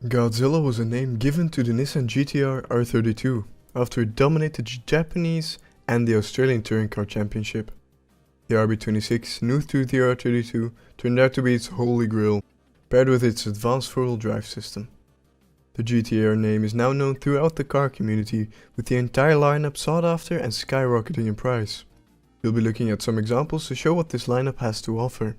Godzilla was a name given to the Nissan GTR R32 after it dominated the Japanese and the Australian Touring Car Championship. The RB26, new to the R32, turned out to be its holy grail, paired with its advanced four-wheel drive system. The GTR name is now known throughout the car community, with the entire lineup sought after and skyrocketing in price. We'll be looking at some examples to show what this lineup has to offer.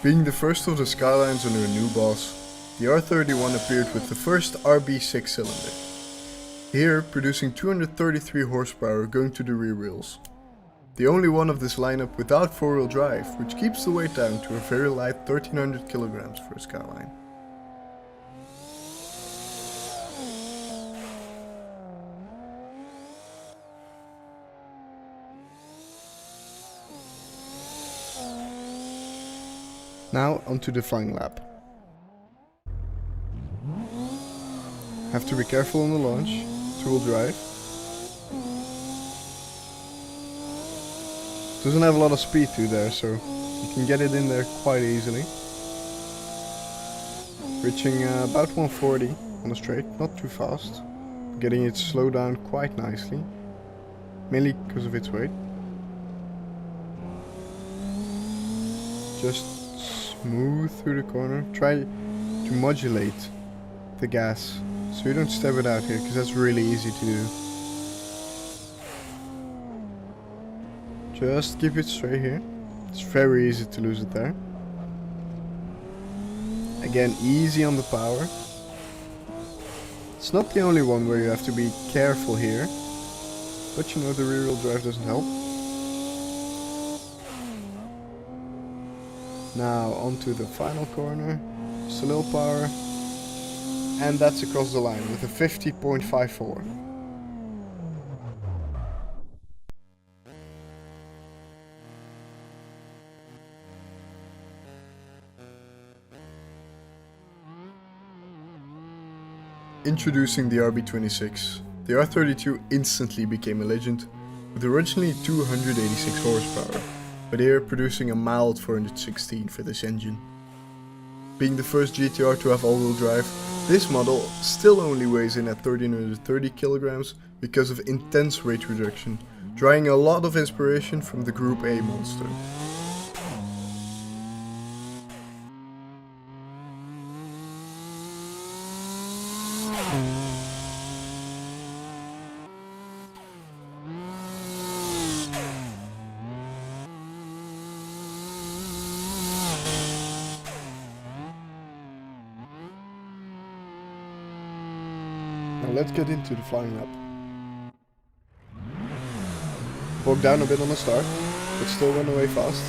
Being the first of the Skylines under a new boss, the R31 appeared with the first RB6 cylinder. Here, producing 233 horsepower going to the rear wheels. The only one of this lineup without four-wheel drive, which keeps the weight down to a very light 1300 kilograms for a Skyline. Now onto the flying lap. Have to be careful on the launch, two-wheel drive. Doesn't have a lot of speed to there, so you can get it in there quite easily. Reaching about 140 on the straight, not too fast. Getting it slowed down quite nicely, mainly because of its weight. Just smooth through the corner. Try to modulate the gas so you don't step it out here, because that's really easy to do. Just keep it straight here. It's very easy to lose it there. Again, easy on the power. It's not the only one where you have to be careful here, but you know the rear wheel drive doesn't help. Now onto the final corner, just a little power, and that's across the line with a 50.54. Introducing the RB26, the R32 instantly became a legend, with originally 286 horsepower. But here producing a mild 416 for this engine. Being the first GTR to have all-wheel drive, this model still only weighs in at 1330 kilograms because of intense weight reduction, drawing a lot of inspiration from the Group A monster. Now let's get into the flying lap. Broke down a bit on the start, but still went away fast.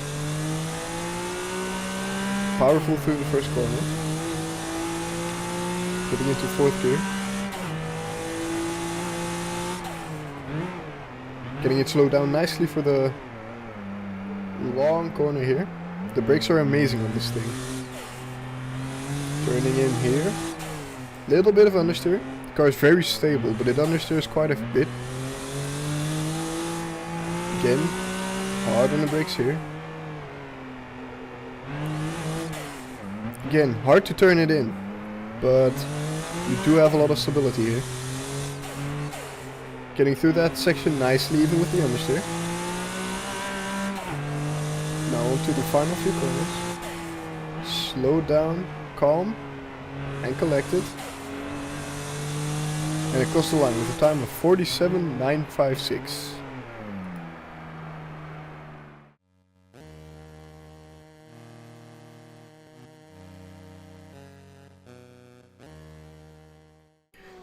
Powerful through the first corner. Getting into fourth gear. Getting it slowed down nicely for the long corner here. The brakes are amazing on this thing. Turning in here. Little bit of understeer. The car is very stable, but it understeers quite a bit. Again, hard on the brakes here. Again, hard to turn it in, but you do have a lot of stability here. Getting through that section nicely, even with the understeer. Now onto the final few corners. Slow down, calm, and collected. And across the line with a time of 47.956.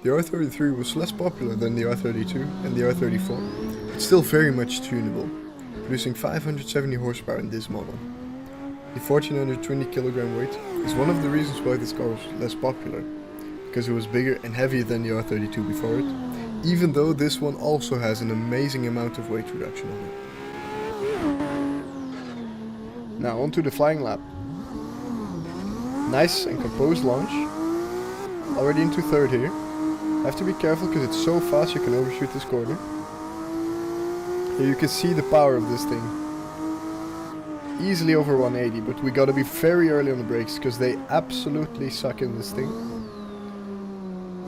The R33 was less popular than the R32 and the R34, but still very much tunable. producing 570 horsepower in this model. The 1420 kg weight is one of the reasons why this car was less popular, because it was bigger and heavier than the R32 before it, even though this one also has an amazing amount of weight reduction on it. Now onto the flying lap. Nice and composed launch. Already into third here. Have to be careful because it's so fast you can overshoot this corner. Here you can see the power of this thing. Easily over 180, but we gotta be very early on the brakes because they absolutely suck in this thing.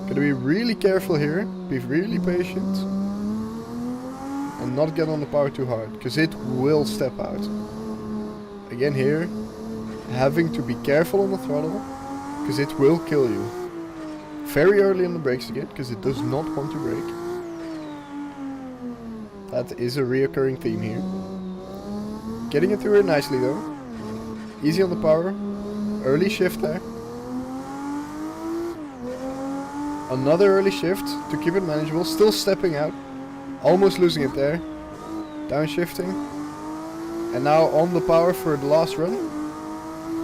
Gotta be really careful here, be really patient, and not get on the power too hard because it will step out. Again here, having to be careful on the throttle because it will kill you. Very early on the brakes again because it does not want to brake. That is a reoccurring theme here. Getting it through here nicely though. Easy on the power. Early shift there. Another early shift to keep it manageable. Still stepping out. Almost losing it there. Downshifting. And now on the power for the last run.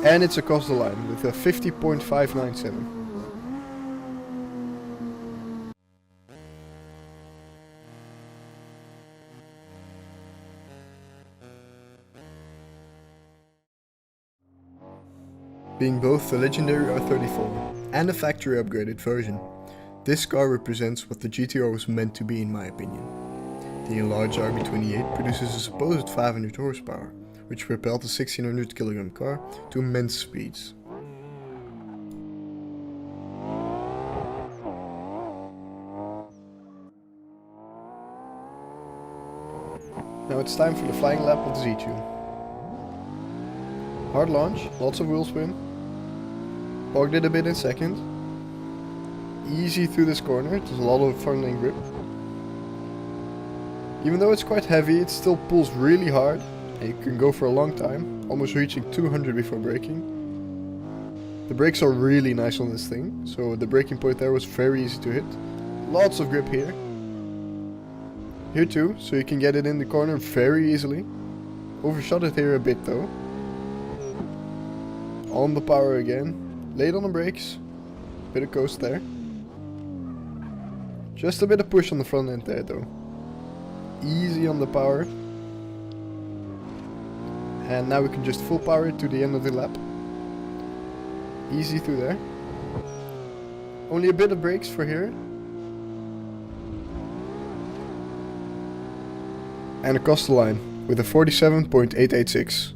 And it's across the line with a 50.597. Being both the legendary R34 and a factory upgraded version, this car represents what the GTR was meant to be in my opinion. The enlarged RB28 produces a supposed 500 horsepower, which propelled the 1600 kg car to immense speeds. Now it's time for the flying lap of the Z-Tune. Hard launch, lots of wheel spin. Bogged it a bit in second. Easy through this corner, there's a lot of front end grip. Even though it's quite heavy, it still pulls really hard. And you can go for a long time, almost reaching 200 before braking. The brakes are really nice on this thing, so the braking point there was very easy to hit. Lots of grip here. Here too, so you can get it in the corner very easily. Overshot it here a bit though. On the power again. Late on the brakes. Bit of coast there. Just a bit of push on the front end there though. Easy on the power. And now we can just full power it to the end of the lap. Easy through there. Only a bit of brakes for here. And across the line with a 47.886.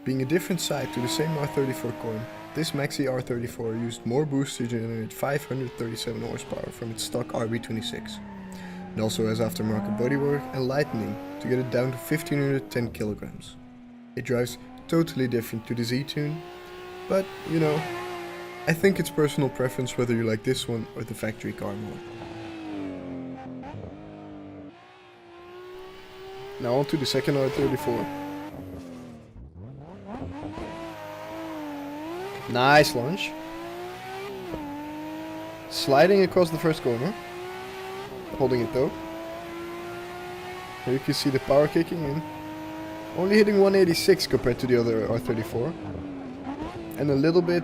Being a different side to the same R34 coin, this Maxy R34 used more boost to generate 537 horsepower from its stock RB26. It also has aftermarket bodywork and lightening to get it down to 1510 kilograms. It drives totally different to the Z-Tune, but you know, I think it's personal preference whether you like this one or the factory car more. Now on to the second R34. Nice launch. Sliding across the first corner. Holding it though. Here you can see the power kicking in. Only hitting 186 compared to the other R34. And a little bit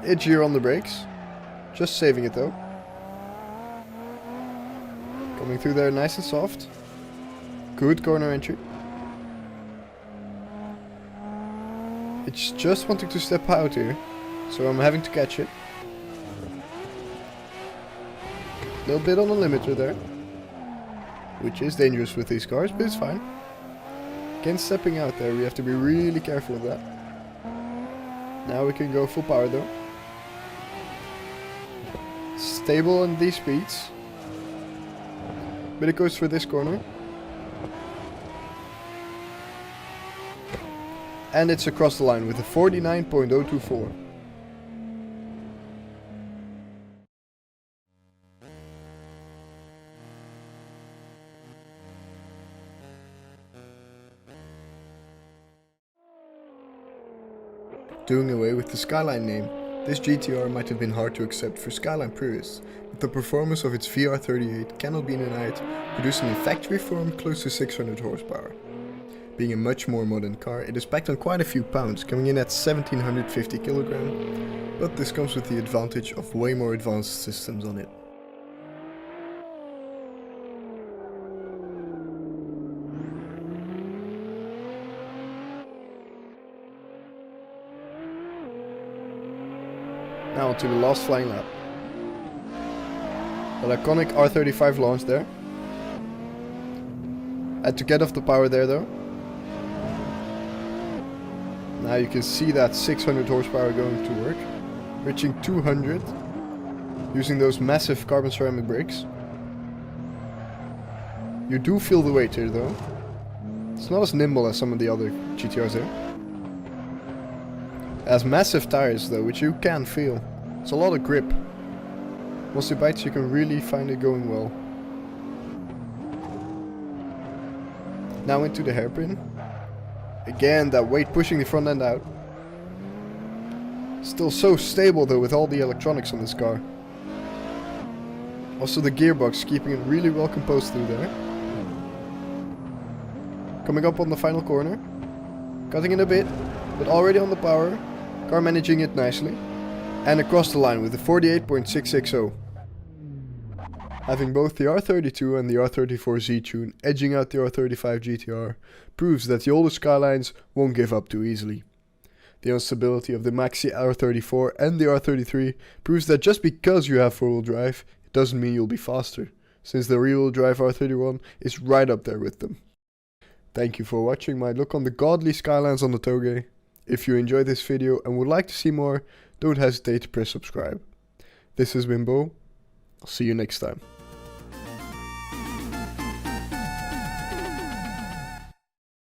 edgier on the brakes. Just saving it though. Coming through there nice and soft. Good corner entry. It's just wanting to step out here, so I'm having to catch it. Little bit on the limiter there, which is dangerous with these cars, but it's fine. Again, stepping out there, we have to be really careful of that. Now we can go full power though. Stable on these speeds. Bit of coast for this corner. And it's across the line with a 49.024. Doing away with the Skyline name, this GTR might have been hard to accept for Skyline purists, but the performance of its VR38 cannot be denied, producing in factory form close to 600 horsepower. Being a much more modern car, it is packed on quite a few pounds, coming in at 1750 kg, but this comes with the advantage of way more advanced systems on it. Now onto the last flying lap. That iconic R35 launch there. Had to get off the power there though. Now you can see that 600 horsepower going to work, reaching 200 using those massive carbon ceramic brakes. You do feel the weight here though. It's not as nimble as some of the other GTRs there. It has massive tires though, which you can feel. It's a lot of grip. Once it bites you can really find it going well. Now into the hairpin. Again, that weight pushing the front end out. Still so stable though with all the electronics on this car. Also the gearbox keeping it really well composed through there. Coming up on the final corner. Cutting it a bit, but already on the power. Car managing it nicely. And across the line with the 48.660. Having both the R32 and the R34 Z-Tune edging out the R35 GTR proves that the older Skylines won't give up too easily. The instability of the Maxy R34 and the R33 proves that just because you have four-wheel drive, it doesn't mean you'll be faster, since the rear-wheel drive R31 is right up there with them. Thank you for watching my look on the godly Skylines on the Togue. If you enjoyed this video and would like to see more, don't hesitate to press subscribe. This has been Bo. I'll see you next time.